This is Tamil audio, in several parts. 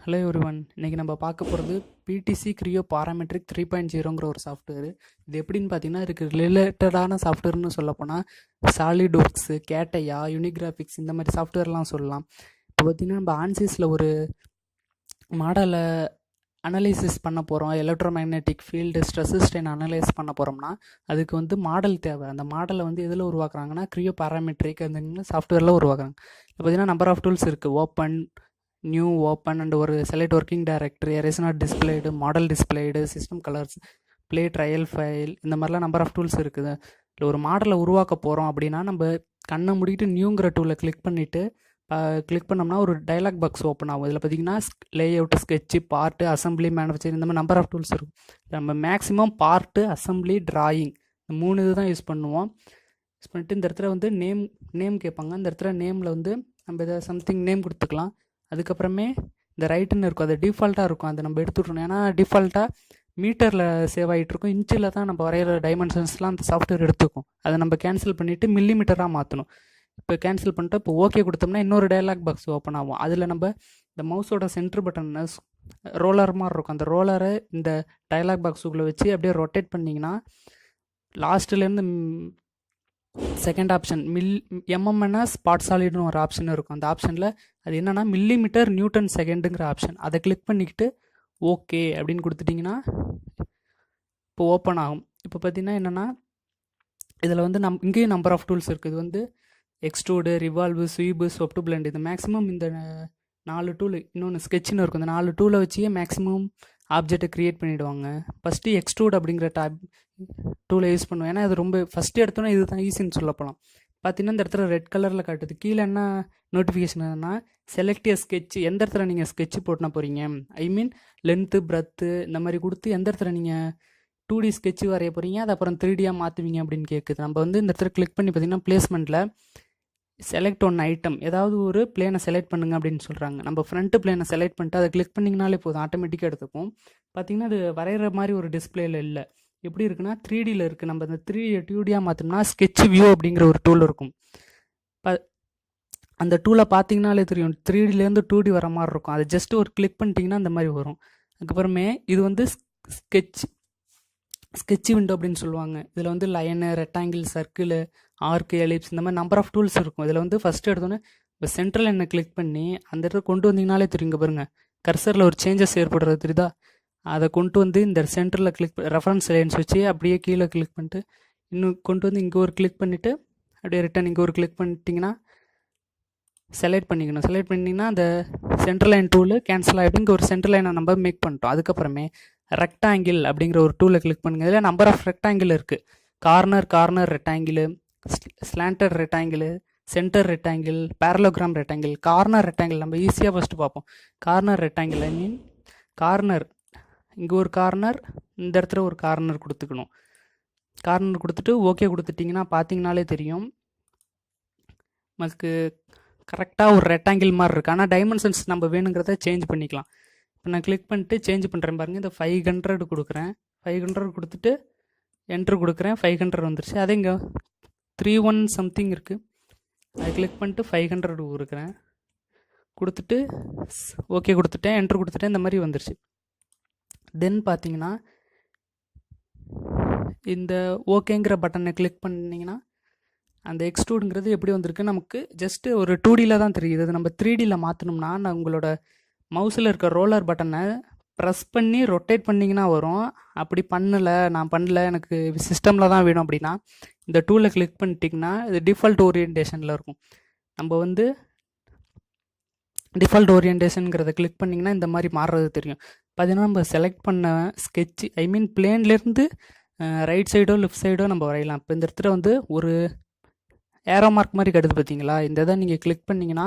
Hello everyone. இன்றைக்கி நம்ம பார்க்க போகிறது பிடிசி கிரியோ பாராமெட்ரிக் 3.0ங்கிற ஒரு சாஃப்ட்வேர். இது எப்படின்னு பார்த்தீங்கன்னா, இதுக்கு ரிலேட்டடான சாஃப்ட்வேர்னு சொல்லப்போனால் சாலிட் ஒர்க்ஸு, கேட்டையா, யூனிகிராஃபிக்ஸ் இந்த மாதிரி சாஃப்ட்வேர்லாம் சொல்லலாம். இப்போ பார்த்திங்கன்னா நம்ம ஆன்சிஸில் ஒரு மாடலை அனலைசிஸ் பண்ண போகிறோம். Electromagnetic field stress strain analyse பண்ண போகிறோம்னா அதுக்கு வந்து மாடல் தேவை. அந்த மாடலை வந்து எதில் உருவாக்குறாங்கன்னா கிரியோ பாராமெட்ரிக் அந்த சாஃப்ட்வேரில் உருவாக்குறாங்க. இப்போ பார்த்திங்கன்னா நம்பர் ஆஃப் டூல்ஸ் இருக்குது. ஓப்பன், நியூ, ஓப்பன் அண்ட் ஒரு select working directory, erase not displayed, model displayed, system colours, play trial file, இந்த மாதிரிலாம் நம்பர் ஆஃப் டூல்ஸ் இருக்குது. இல்லை ஒரு மாடலை உருவாக்க போகிறோம் அப்படின்னா நம்ம கண்ணை மூடிட்டு நியூங்கிற டூலை கிளிக் பண்ணிவிட்டு கிளிக் பண்ணோம்னா ஒரு டைலாக் பாக்ஸ் ஓப்பன் ஆகும். இதில் பார்த்தீங்கன்னா layout, sketch, part, assembly, manufacturing இந்த மாதிரி நம்பர் ஆஃப் டூல்ஸ் இருக்கும். நம்ம மேக்ஸிமம் பார்ட்டு, அசம்பிளி, டிராயிங் இந்த 3 இது தான் யூஸ் பண்ணுவோம். யூஸ் பண்ணிட்டு இந்த இடத்துல வந்து நேம் கேட்பாங்க. இந்த இடத்துல நேமில் வந்து நம்ம இதை சம்திங் நேம் கொடுத்துக்கலாம். அதுக்கப்புறமே இந்த ரைட்டுன்னு இருக்கும், அது டிஃபால்ட்டாக இருக்கும், அதை நம்ம எடுத்துட்டோம். ஏன்னா டிஃபால்ட்டாக மீட்டரில் சேவ் ஆகிட்டு இருக்கும். இன்ச்சில் தான் நம்ம வரைகிற டைமென்ஷன்ஸ்லாம் அந்த சாஃப்ட்வேர் எடுத்துக்கும். அதை நம்ம கேன்சல் பண்ணிவிட்டு மில்லிமீட்டராக மாற்றணும். இப்போ கேன்சல் பண்ணிட்டு இப்போ ஓகே கொடுத்தோம்னா இன்னொரு டைலாக் பாக்ஸ் ஓப்பன் ஆகும். அதில் நம்ம இந்த மவுஸோட சென்டர் பட்டன் ரோலர் மாதிரி இருக்கும். அந்த ரோலரை இந்த டைலாக் பாக்ஸுக்குள்ளே வச்சு அப்படியே ரொட்டேட் பண்ணிங்கன்னா லாஸ்ட்லேருந்து செகண்ட் ஆப்ஷன் எம்எம்என்ஆ ஸ்பாட் சாலிட்னு ஒரு ஆப்ஷன் இருக்கும். அந்த ஆப்ஷனில் அது என்னென்னா மில்லிமீட்டர் நியூட்டன் செகண்டுங்கிற ஆப்ஷன். அதை கிளிக் பண்ணிக்கிட்டு ஓகே அப்படின்னு கொடுத்துட்டிங்கன்னா இப்போ ஓப்பன் ஆகும். இப்போ பார்த்தீங்கன்னா என்னென்னா இதில் வந்து இங்கேயும் நம்பர் ஆஃப் டூல்ஸ் இருக்குது. இது வந்து எக்ஸ்ட்ரூடு, ரிவால்வு, ஸ்வீபு, சொப்டு பிளெண்ட், இது மேக்ஸிமம் இந்த 4 டூல், இன்னொன்று ஸ்கெட்சுன்னு இருக்கும். இந்த 4 டூலை வச்சே மேக்ஸிமம் ஆப்ஜெக்டை க்ரியேட் பண்ணிவிடுவாங்க. ஃபஸ்ட்டு எக்ஸ்ட்ரூட் அப்படிங்கிற டூலை யூஸ் பண்ணுவேன். ஏன்னா அது ரொம்ப ஃபஸ்ட்டு எடுத்தோன்னா இது தான் ஈஸின்னு சொல்லப்போலாம். பார்த்தீங்கன்னா இந்த இடத்துல ரெட் கலரில் காட்டுது. கீழே என்ன நோட்டிஃபிகேஷன் என்னன்னா செலக்ட் எ ஸ்கெட்ச், எந்த இடத்துல நீங்கள் ஸ்கெட்சு போட்டுனா போகிறீங்க, ஐ மீன் லென்த்து, பிரத்து இந்த மாதிரி கொடுத்து எந்த இடத்துல நீங்கள் 2D ஸ்கெட்சு வரைய போகிறீங்க, அது அப்புறம் 3Dயாக மாற்றுவீங்க அப்படின்னு கேட்குது. நம்ம வந்து இந்த இடத்துல கிளிக் பண்ணி பார்த்தீங்கன்னா பிளேஸ்மெண்ட்டில் செலக்ட் ஒன் ஐட்டம், ஏதாவது ஒரு பிளேனை செலக்ட் பண்ணுங்க அப்படின்னு சொல்கிறாங்க. நம்ம ஃப்ரண்ட்டு பிளேனை செலக்ட் பண்ணிட்டு அதை கிளிக் பண்ணிங்கனாலே போதும், ஆட்டோமேட்டிக்காக எடுத்துக்கும். பார்த்திங்கன்னா அது வரைகிற மாதிரி ஒரு டிஸ்பிளேல இல்லை, எப்படி இருக்குன்னா 3Dயில் இருக்குது. நம்ம அந்த 3D 2Dயாக மாற்றோம்னா ஸ்கெட்ச் வியூ அப்படிங்கிற ஒரு டூல் இருக்கும். அந்த டூலை பார்த்தீங்கனாலே தெரியும் 3Dலேருந்து 2D வர மாதிரி இருக்கும். அதை ஜஸ்ட்டு ஒரு கிளிக் பண்ணிட்டீங்கன்னா அந்த மாதிரி வரும். அதுக்கப்புறமே இது வந்து ஸ்கெட்ச் விண்டோ அப்படின்னு சொல்லுவாங்க. இதில் வந்து லைனு, ரெக்டாங்கிள், சர்க்கிள், ஆர்க்கு, எலிப்ஸ் இந்த மாதிரி நம்பர் ஆஃப் டூல்ஸ் இருக்கும். இதில் வந்து ஃபஸ்ட்டு எடுத்தோன்னே இப்போ சென்ட்ரல் என்ன கிளிக் பண்ணி அந்த இடத்துல கொண்டு வந்தீங்கனாலே தெரியுங்க பாருங்கள், கர்சரில் ஒரு சேஞ்சஸ் ஏற்படுறது தெரியுதா, அதை கொண்டு வந்து இந்த சென்டரில் கிளிக் ரெஃபரன்ஸ் லைன்ஸ் வச்சு அப்படியே கீழே கிளிக் பண்ணிட்டு இன்னும் கொண்டு வந்து இங்கே ஒரு கிளிக் பண்ணிவிட்டு அப்படியே ரிட்டன் இங்கே ஒரு கிளிக் பண்ணிட்டீங்கன்னா செலக்ட் பண்ணிக்கணும். செலக்ட் பண்ணிங்கன்னா அந்த சென்ட்ரல் லைன் டூலு கேன்சல் ஆகிட்டு இங்கே ஒரு சென்ட்ரல் லைனை நம்ம மேக் பண்ணிட்டோம். அதுக்கப்புறமே ரெக்டாங்கிள் அப்படிங்கிற ஒரு டூலை கிளிக் பண்ணுங்கள். இதில் நம்பர் ஆஃப் ரெக்டாங்கிள் இருக்குது. Corner rectangle, slanted rectangle, centre rectangle, parallelogram rectangle. Corner rectangle நம்ம ஈஸியாக ஃபஸ்ட்டு பார்ப்போம். கார்னர் ரெக்டாங்கிள் ஐ மீன் கார்னர், இங்கே ஒரு கார்னர், இந்த இடத்துல ஒரு கார்னர் கொடுத்துக்கணும். கார்னர் கொடுத்துட்டு ஓகே கொடுத்துட்டிங்கன்னா பார்த்தீங்கனாலே தெரியும் நமக்கு கரெக்டாக ஒரு ரெக்டாங்கிள் மாதிரி இருக்குது. ஆனால் டைமென்ஷன்ஸ் நம்ம வேணுங்கிறத சேஞ்ச் பண்ணிக்கலாம். இப்போ நான் கிளிக் பண்ணிட்டு சேஞ்ச் பண்ணுறேன் பாருங்கள். இந்த 500 கொடுக்குறேன். 500 கொடுத்துட்டு என்ட்ரு கொடுக்குறேன். 500 வந்துருச்சு. அதே இங்கே 31 சம்திங் இருக்குது. அதை கிளிக் பண்ணிட்டு 500 கொடுக்குறேன். கொடுத்துட்டு ஓகே கொடுத்துட்டேன், என்ட்ரு கொடுத்துட்டேன். இந்த மாதிரி வந்துருச்சு. தென் பார்த்தீங்கன்னா இந்த ஓகேங்கிற பட்டனை கிளிக் பண்ணிங்கன்னா அந்த எக்ஸ்ட்ரூடுங்கிறது எப்படி வந்திருக்கு நமக்கு ஜஸ்ட்டு ஒரு 2Dயில் தான் தெரியுது. அது நம்ம 3Dயில் மாற்றணும்னா நான் உங்களோட மவுஸில் இருக்க ரோலர் பட்டனை ப்ரெஸ் பண்ணி ரொட்டேட் பண்ணிங்கன்னா வரும். அப்படி நான் பண்ணல எனக்கு சிஸ்டமில் தான் வேணும் அப்படின்னா இந்த டூலை கிளிக் பண்ணிட்டிங்கன்னா இது டிஃபால்ட் ஓரியன்டேஷனில் இருக்கும். நம்ம வந்து டிஃபால்ட் ஓரியன்டேஷனுங்கிறத கிளிக் பண்ணிங்கன்னா இந்த மாதிரி மாறுறது தெரியும். பார்த்தீங்கன்னா நம்ம செலக்ட் பண்ண ஸ்கெட்சு ஐ மீன் பிளேன்லேருந்து ரைட் சைடோ லெஃப்ட் சைடோ நம்ம வரையலாம். இப்போ இந்த இடத்துல வந்து ஒரு ஏரோ மார்க் மாதிரி கடுது பார்த்தீங்களா, இந்த இதை நீங்கள் கிளிக் பண்ணிங்கன்னா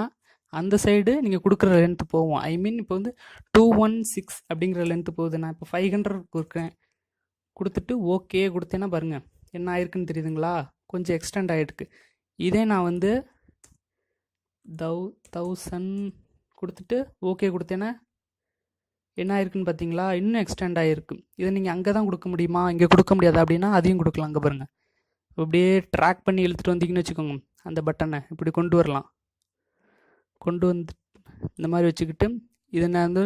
அந்த சைடு நீங்கள் கொடுக்குற லென்த்து போகும். ஐ மீன் இப்போ வந்து 216 அப்படிங்கிற லென்த்து போகுது. நான் இப்போ 500 கொடுக்குறேன். கொடுத்துட்டு ஓகே கொடுத்தேன்னா பாருங்கள் என்ன ஆயிருக்குன்னு தெரியுதுங்களா, கொஞ்சம் எக்ஸ்டெண்ட் ஆகிருக்கு. இதே நான் வந்து 1000 கொடுத்துட்டு ஓகே கொடுத்தேன்னா என்ன ஆயிருக்குன்னு பார்த்தீங்களா, இன்னும் எக்ஸ்டெண்ட் ஆகிருக்கு. இதை நீங்கள் அங்கே தான் கொடுக்க முடியுமா, இங்கே கொடுக்க முடியாது அப்படின்னா அதையும் கொடுக்கலாம். அங்கே பாருங்கள், அப்படியே ட்ராக் பண்ணி இழுத்துட்டு வந்தீங்கன்னு வச்சுக்கோங்க, அந்த பட்டனை இப்படி கொண்டு வரலாம். கொண்டு வந்து இந்த மாதிரி வச்சுக்கிட்டு இது நான் வந்து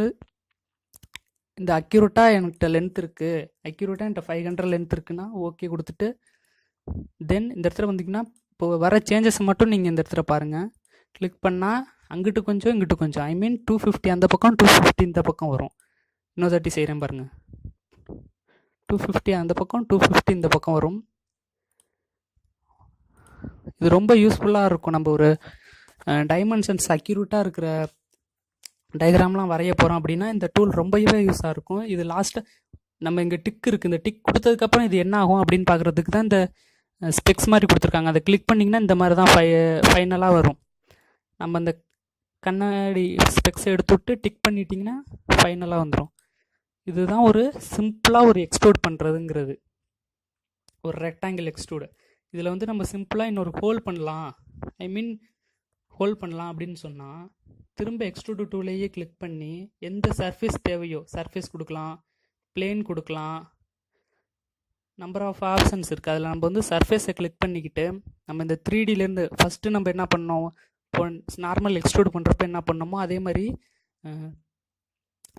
இந்த அக்யூரேட்டாக என்கிட்ட லென்த் இருக்குது, அக்யூரேட்டாக என்கிட்ட 500 லென்த் இருக்குன்னா ஓகே கொடுத்துட்டு, தென் இந்த இடத்துல வந்தீங்கன்னா இப்போ வர சேஞ்சஸ் மட்டும் நீங்கள் இந்த இடத்துல பாருங்கள். கிளிக் பண்ணால் அங்கிட்டு கொஞ்சம் இங்கிட்டு கொஞ்சம், ஐ மீன் 250 அந்த பக்கம் 250 இந்த பக்கம் வரும். இன்னொரு தாட்டி செய்கிறேன் பாருங்கள். 250 அந்த பக்கம் 250 இந்த பக்கம் வரும். இது ரொம்ப யூஸ்ஃபுல்லாக இருக்கும். நம்ம ஒரு டைமென்ஷன்ஸ் அக்யூரேட்டாக இருக்கிற டயக்ராம்லாம் வரைய போகிறோம் அப்படின்னா இந்த டூல் ரொம்பவே யூஸாக இருக்கும். இது லாஸ்ட்டாக நம்ம இங்கே டிக் இருக்குது, இந்த டிக் கொடுத்ததுக்கப்புறம் இது என்ன ஆகும் அப்படின்னு பார்க்குறதுக்கு தான் இந்த ஸ்பெக்ஸ் மாதிரி கொடுத்துருக்காங்க. அதை கிளிக் பண்ணிங்கன்னா இந்த மாதிரி தான் ஃபைனலாக வரும். நம்ம அந்த கண்ணாடி ஸ்பெக்ஸை எடுத்துவிட்டு டிக் பண்ணிட்டிங்கன்னா ஃபைனலாக வந்துடும். இதுதான் ஒரு சிம்பிளாக ஒரு எக்ஸ்ட்ரூட் பண்ணுறதுங்கிறது, ஒரு ரெக்டாங்கிள் எக்ஸ்ட்ரூடு. இதில் வந்து நம்ம சிம்பிளாக இன்னொரு ஹோல் பண்ணலாம், ஐ மீன் ஹோல் பண்ணலாம் அப்படின்னு சொன்னால் திரும்ப எக்ஸ்ட்ரூடு டூலையே கிளிக் பண்ணி எந்த சர்ஃபேஸ் தேவையோ சர்ஃபேஸ் கொடுக்கலாம், பிளேன் கொடுக்கலாம், நம்பர் ஆஃப் ஆப்ஷன்ஸ் இருக்குது. அதில் நம்ம வந்து சர்ஃபேஸை கிளிக் பண்ணிக்கிட்டு நம்ம இந்த 3Dலேருந்து ஃபஸ்ட்டு நம்ம என்ன பண்ணோம், இப்போ நார்மல் எக்ஸ்ட்ரூட் பண்ணுறப்ப என்ன பண்ணோமோ அதே மாதிரி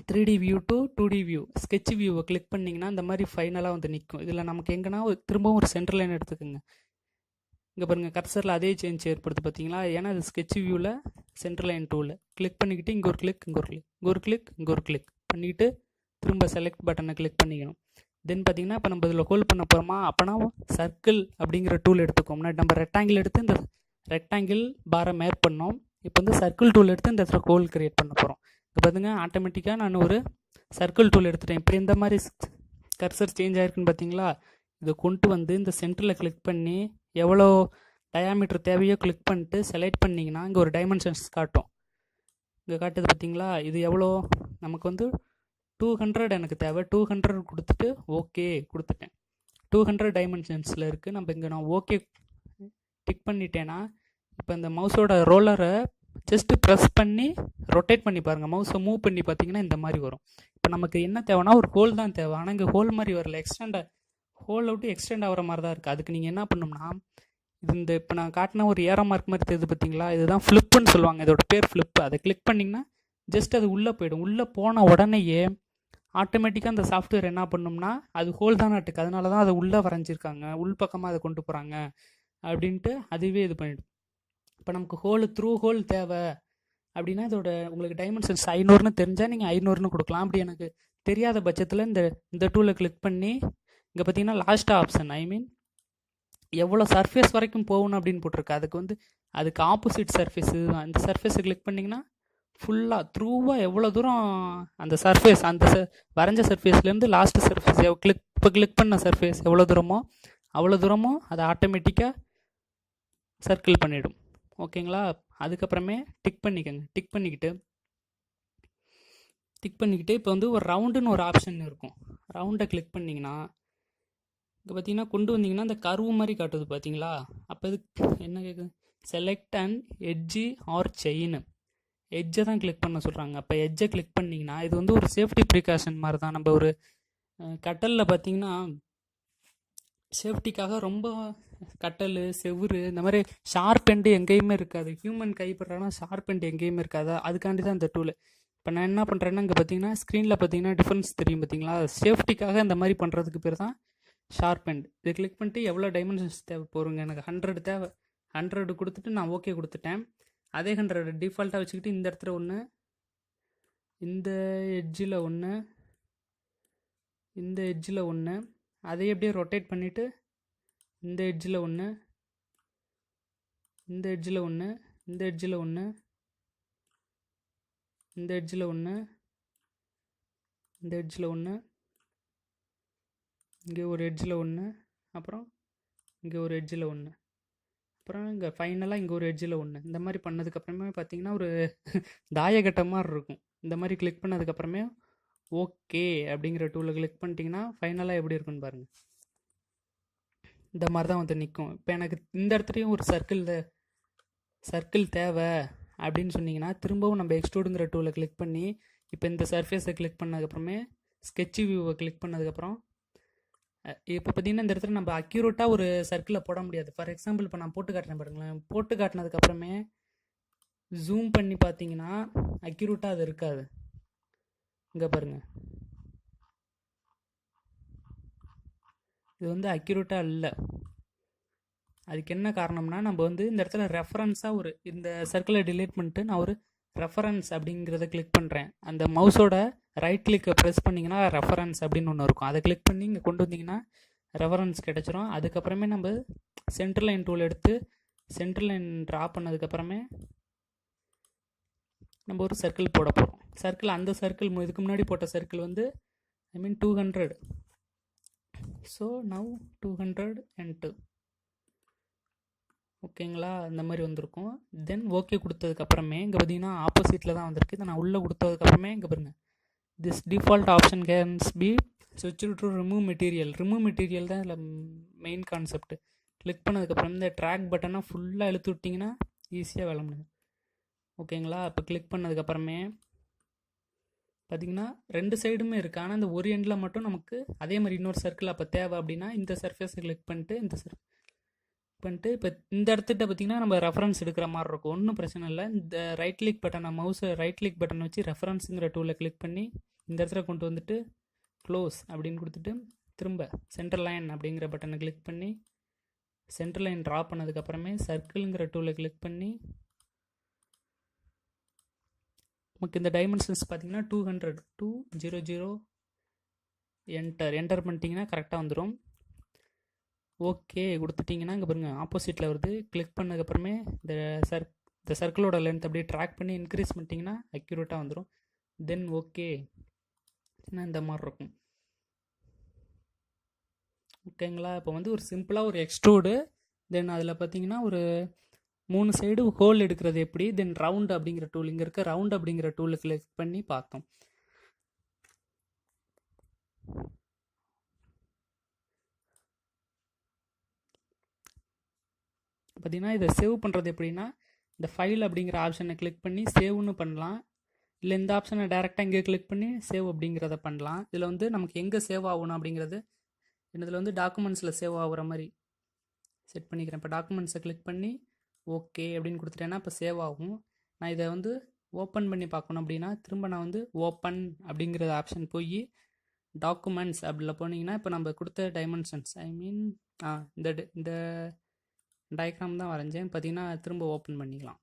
3D view to 2D view sketch வியூவை கிளிக் பண்ணிங்கன்னா இந்த மாதிரி ஃபைனலாக வந்து நிற்கும். இதில் நமக்கு எங்கன்னா திரும்பவும் ஒரு சென்டர் லைன் எடுத்துக்கோங்க. இங்கே பாருங்கள் கர்சரில் அதே சேஞ்ச் ஏற்படுத்து பார்த்தீங்களா, ஏன்னா அது ஸ்கெட்ச் வியூவில் சென்டர் லைன் டூவில் கிளிக் பண்ணிக்கிட்டு இங்கே ஒரு கிளிக், இங்கே ஒரு கிளிக், இங்கே ஒரு கிளிக், இங்கே ஒரு கிளிக் பண்ணிக்கிட்டு திரும்ப செலக்ட் பட்டனை கிளிக் பண்ணிக்கணும். தென் பார்த்தீங்கன்னா இப்போ நம்ம இதில் ஹோல்ட் பண்ண போகிறோமா, அப்போனா சர்க்கிள் அப்படிங்கிற டூல் எடுத்துக்கோம்னா நம்ம ரெக்டாங்கிள் எடுத்து இந்த ரெக்டாங்கிள் பாரை மேப் பண்ணோம். இப்போ வந்து சர்க்கிள் டூல் எடுத்து இந்த இடத்துல ஹோல் கிரியேட் பண்ண போகிறோம். இப்போ பார்த்துங்க ஆட்டோமேட்டிக்காக நான் ஒரு சர்க்கிள் டூல் எடுத்துட்டேன். இப்போ இந்த மாதிரி கர்சர் சேஞ்ச் ஆகிருக்குன்னு பார்த்தீங்களா, இதை கொண்டு வந்து இந்த சென்டரில் கிளிக் பண்ணி எவ்வளோ டயாமீட்டர் தேவையோ கிளிக் பண்ணிட்டு செலக்ட் பண்ணிங்கன்னா இங்கே ஒரு டைமென்ஷன்ஸ் காட்டும். இங்கே காட்டுது பார்த்தீங்களா, இது எவ்வளோ நமக்கு வந்து 200 எனக்கு தேவை. 200 கொடுத்துட்டு ஓகே கொடுத்துட்டேன். 200 டைமென்ஷன்ஸில் இருக்குது. நம்ம இங்கே நான் ஓகே டிக் பண்ணிட்டேன்னா இப்போ இந்த மவுஸோட ரோலரை ஜஸ்ட்டு ப்ரெஸ் பண்ணி ரொட்டேட் பண்ணி பாருங்கள், மவுஸை மூவ் பண்ணி பார்த்தீங்கன்னா இந்த மாதிரி வரும். இப்போ நமக்கு என்ன தேவைன்னா ஒரு ஹோல் தான் தேவை, ஆனால் இங்கே ஹோல் மாதிரி வரல, ஹோல் விட்டு எக்ஸ்டெண்ட் ஆகிற மாதிரி தான் இருக்குது. அதுக்கு நீங்கள் என்ன பண்ணணும்னா இது இந்த இப்போ நான் காட்டின ஒரு ஏரோ மார்க் மாதிரி தெரியுது பார்த்தீங்களா, இதுதான் ஃப்ளிப்புன்னு சொல்லுவாங்க, இதோட பேர் ஃப்ளிப்பு. அதை கிளிக் பண்ணிங்கன்னா ஜஸ்ட் அது உள்ளே போயிடும். உள்ளே போன உடனேயே ஆட்டோமேட்டிக்காக அந்த சாஃப்ட்வேர் என்ன பண்ணணும்னா அது ஹோல் தான் நாட்டுக்கு, அதனால தான் அதை உள்ளே வரைஞ்சிருக்காங்க, உள் பக்கமாக அதை கொண்டு போகிறாங்க அப்படின்ட்டு அதுவே இது பண்ணிவிடும். இப்போ நமக்கு த்ரூ ஹோல் தேவை அப்படின்னா இதோட உங்களுக்கு டைமென்ஷன்ஸ் 500ன்னு தெரிஞ்சால் நீங்கள் 500ன்னு கொடுக்கலாம். அப்படி எனக்கு தெரியாத பட்சத்தில் இந்த டூலை கிளிக் பண்ணி இங்கே பார்த்தீங்கன்னா லாஸ்ட் ஆப்ஷன், ஐ மீன் எவ்வளோ சர்ஃபேஸ் வரைக்கும் போகணும் அப்படின்னு போட்டிருக்கு. அதுக்கு ஆப்போசிட் சர்ஃபேஸ் தான். இந்த சர்ஃபேஸை கிளிக் பண்ணிங்கன்னா ஃபுல்லாக த்ரூவாக எவ்வளோ தூரம் அந்த சர்ஃபேஸ் அந்த வரைஞ்ச சர்ஃபேஸ்லேருந்து லாஸ்ட் சர்ஃபேஸ் இப்போ கிளிக் பண்ண சர்ஃபேஸ் எவ்வளோ தூரமோ அவ்வளோ தூரமோ அதை ஆட்டோமேட்டிக்காக சர்க்கிள் பண்ணிவிடும். ஓகேங்களா, அதுக்கப்புறமே டிக் பண்ணிக்கோங்க. டிக் பண்ணிக்கிட்டு இப்போ வந்து ஒரு ரவுண்டுன்னு ஒரு ஆப்ஷன் இருக்கும். ரவுண்டை கிளிக் பண்ணிங்கன்னா இங்கே பார்த்தீங்கன்னா கொண்டு வந்தீங்கன்னா அந்த கர்வு மாதிரி காட்டுது பார்த்தீங்களா. அப்போ இது என்ன கேட்குது, select and edge or chain, எட்ஜை தான் கிளிக் பண்ண சொல்கிறாங்க. அப்போ எட்ஜை கிளிக் பண்ணிங்கன்னா இது வந்து ஒரு சேஃப்டி ப்ரிகாஷன் மாதிரி தான். நம்ம ஒரு கட்டலில் பார்த்தீங்கன்னா சேஃப்டிக்காக ரொம்ப கட்டல் செவுரு இந்த மாதிரி ஷார்ப் எண்டு எங்கேயுமே இருக்காது, ஹியூமன் கைப்படுறனா ஷார்ப் எண்டு எங்கேயுமே இருக்காது. அதுக்காண்டி தான் இந்த டூலு. இப்போ நான் என்ன பண்ணுறேன்னா இங்கே பார்த்தீங்கன்னா ஸ்க்ரீனில் பார்த்தீங்கன்னா டிஃப்ரென்ஸ் தெரியும் பார்த்தீங்களா, சேஃப்டிக்காக இந்த மாதிரி பண்ணுறதுக்கு பேர் தான் ஷார்ப் எண்ட். இதை கிளிக் பண்ணிட்டு எவ்வளோ டைமென்ஷன்ஸ் தேவை போகிறோங்க, எனக்கு 100 தேவை. 100 கொடுத்துட்டு நான் ஓகே கொடுத்துட்டேன். அதே 100 டிஃபால்ட்டாக வச்சுக்கிட்டு இந்த இடத்துல ஒன்று, இந்த எட்ஜில் ஒன்று, இந்த எட்ஜில் ஒன்று, அதை எப்படியே ரொட்டேட் பண்ணிவிட்டு இந்த எட்ஜில் ஒன்று, இந்த எட்ஜில் ஒன்று, இந்த எட்ஜில் ஒன்று, இந்த எட்ஜில் ஒன்று, இந்த எட்ஜில் ஒன்று, இங்கே ஒரு எட்ஜில் ஒன்று, அப்புறம் இங்கே ஒரு எட்ஜில் ஒன்று, அப்புறம் இங்கே ஃபைனலாக இங்கே ஒரு எட்ஜில் ஒன்று. இந்த மாதிரி பண்ணதுக்கப்புறமே பார்த்தீங்கன்னா ஒரு தாயக்கட்டை மாதிரி இருக்கும். இந்த மாதிரி கிளிக் பண்ணதுக்கப்புறமே ஓகே அப்படிங்கிற டூலை கிளிக் பண்ணிட்டீங்கன்னா ஃபைனலாக எப்படி இருக்குன்னு பாருங்கள். இந்த மாதிரி தான் வந்து நிற்கும். இப்போ எனக்கு இந்த இடத்துலையும் ஒரு சர்க்கிள் தேவை அப்படின்னு சொன்னீங்கன்னா திரும்பவும் நம்ம எக்ஸ்ட்ரூடுங்கிற டூலை கிளிக் பண்ணி இப்போ இந்த சர்ஃபேஸை கிளிக் பண்ணதுக்கப்புறமே ஸ்கெட்ச் வியூவை கிளிக் பண்ணதுக்கப்புறம் இப்போ பார்த்தீங்கன்னா இந்த இடத்துல நம்ம அக்யூரேட்டாக ஒரு சர்க்கிளை போட முடியாது. ஃபார் எக்ஸாம்பிள் இப்போ நான் போட்டு காட்டுறேன் பாருங்களேன். போட்டு காட்டினதுக்கப்புறமே ஜூம் பண்ணி பார்த்தீங்கன்னா அக்யூரேட்டாக அது இருக்காது. இங்கே பாருங்கள், இது வந்து அக்யூரேட்டாக இல்லை. அதுக்கு என்ன காரணம்னா, நம்ம வந்து இந்த இடத்துல ரெஃபரன்ஸாக இந்த சர்க்கிளை டிலீட் பண்ணிட்டு நான் ஒரு ரெஃபரன்ஸ் அப்படிங்கிறத கிளிக் பண்ணுறேன். அந்த மவுஸோட ரைட் கிளிக்கை ப்ரெஸ் பண்ணிங்கன்னா ரெஃபரன்ஸ் அப்படின்னு ஒன்று இருக்கும். அதை கிளிக் பண்ணி இங்கே கொண்டு வந்தீங்கன்னா ரெஃபரன்ஸ் கிடச்சிரும். அதுக்கப்புறமே நம்ம சென்டர் லைன் டூல் எடுத்து சென்டர் லைன் ட்ரா பண்ணதுக்கப்புறமே நம்ம ஒரு சர்க்கிள் போட போகிறோம். சர்க்கிள், அந்த சர்க்கிள் இதுக்கு முன்னாடி போட்ட சர்க்கிள் வந்து 200. So now 202. ஓகேங்களா, இந்த மாதிரி வந்திருக்கும். தென் ஓகே கொடுத்ததுக்கப்புறமே இங்கே பார்த்தீங்கன்னா ஆப்போசிட்டில் தான் வந்திருக்கு. இதை நான் உள்ளே கொடுத்ததுக்கப்புறமே இங்கே பாருங்கள், this default option cans be ஸ்விட்ச் to remove material. Remove material தான் இதில் மெயின் கான்செப்ட். கிளிக் பண்ணதுக்கப்புறம் இந்த ட்ராக் பட்டனை ஃபுல்லாக இழுத்து விட்டிங்கன்னா ஈஸியாக வேலை முடியும். ஓகேங்களா, இப்போ கிளிக் பண்ணதுக்கப்புறமே பார்த்திங்கன்னா 2 சைடுமே இருக்குது. ஆனால் இந்த ஒரு எண்டில் மட்டும் நமக்கு அதே மாதிரி இன்னொரு சர்க்கிள் அப்போ தேவை அப்படின்னா இந்த சர்ஃபேஸை கிளிக் பண்ணிட்டு இப்போ இந்த இடத்துக்கிட்ட பார்த்திங்கன்னா நம்ம ரெஃபரன்ஸ் எடுக்கிற மாதிரி இருக்கும். ஒன்றும் பிரச்சனை இல்லை. இந்த ரைட் கிளிக் பட்டனை, மவுஸை ரைட் கிளிக் பட்டன் வச்சு ரெஃபரன்ஸுங்கிற டூலை கிளிக் பண்ணி இந்த இடத்துல கொண்டு வந்துட்டு க்ளோஸ் அப்படின்னு கொடுத்துட்டு திரும்ப சென்டர் லைன் அப்படிங்கிற பட்டனை கிளிக் பண்ணி சென்டர் லைன் ட்ரா பண்ணதுக்கப்புறமே சர்க்கிளுங்கிற டூலை கிளிக் பண்ணி நமக்கு இந்த டைமென்ஷன்ஸ் பார்த்திங்கன்னா 200 200 என்டர் பண்ணிட்டீங்கன்னா கரெக்டாக வந்துடும். ஓகே கொடுத்துட்டிங்கன்னா இங்கே பாருங்கள் ஆப்போசிட்டில் வருது. கிளிக் பண்ணதுக்கப்புறமே இந்த சர்க்கிளோட லென்த் அப்படியே ட்ராக் பண்ணி இன்க்ரீஸ் பண்ணிட்டீங்கன்னா அக்யூரேட்டாக வந்துடும். தென் ஓகே இந்த மாதிரி இருக்கும். ஓகேங்களா, இப்போ வந்து ஒரு சிம்பிளாக ஒரு எக்ஸ்ட்ரூடு, தென் அதில் பார்த்தீங்கன்னா ஒரு 3 சைடு ஹோல் எடுக்கிறது எப்படி, தென் ரவுண்ட் அப்படிங்கிற டூல், இங்கே இருக்க ரவுண்ட் அப்படிங்கிற டூலை கிளிக் பண்ணி பார்த்தோம். பார்த்தீங்கன்னா இதை சேவ் பண்ணுறது எப்படின்னா, இந்த ஃபைல் அப்படிங்கிற ஆப்ஷனை கிளிக் பண்ணி சேவ்னு பண்ணலாம். இல்லை இந்த ஆப்ஷனை டேரெக்டாக இங்கே கிளிக் பண்ணி சேவ் அப்படிங்கிறத பண்ணலாம். இதில் வந்து நமக்கு எங்கே சேவ் ஆகணும் அப்படிங்கிறது இதில் வந்து டாக்குமெண்ட்ஸில் சேவ் ஆகுற மாதிரி செட் பண்ணிக்கிறேன். இப்போ டாக்குமெண்ட்ஸை கிளிக் பண்ணி ஓகே அப்படின்னு கொடுத்துட்டேன்னா இப்போ சேவ் ஆகும். நான் இதை வந்து ஓப்பன் பண்ணி பார்க்கணும் அப்படின்னா திரும்ப நான் வந்து ஓப்பன் அப்படிங்கிற ஆப்ஷன் போய் டாக்குமெண்ட்ஸ் அப்படில போனீங்கன்னா இப்போ நம்ம கொடுத்த டைமென்ஷன்ஸ் இந்த டயக்ராம் தான் வரைஞ்சேன். பார்த்தீங்கன்னா திரும்ப ஓப்பன் பண்ணிக்கலாம்.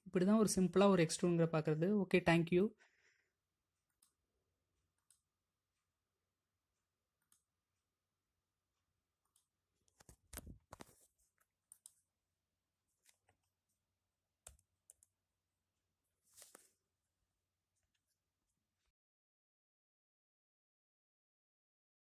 இப்படி தான் ஒரு சிம்பிளாக ஒரு எக்ஸ்ட்ரூடுங்கிற பார்க்குறது. Okay, thank you.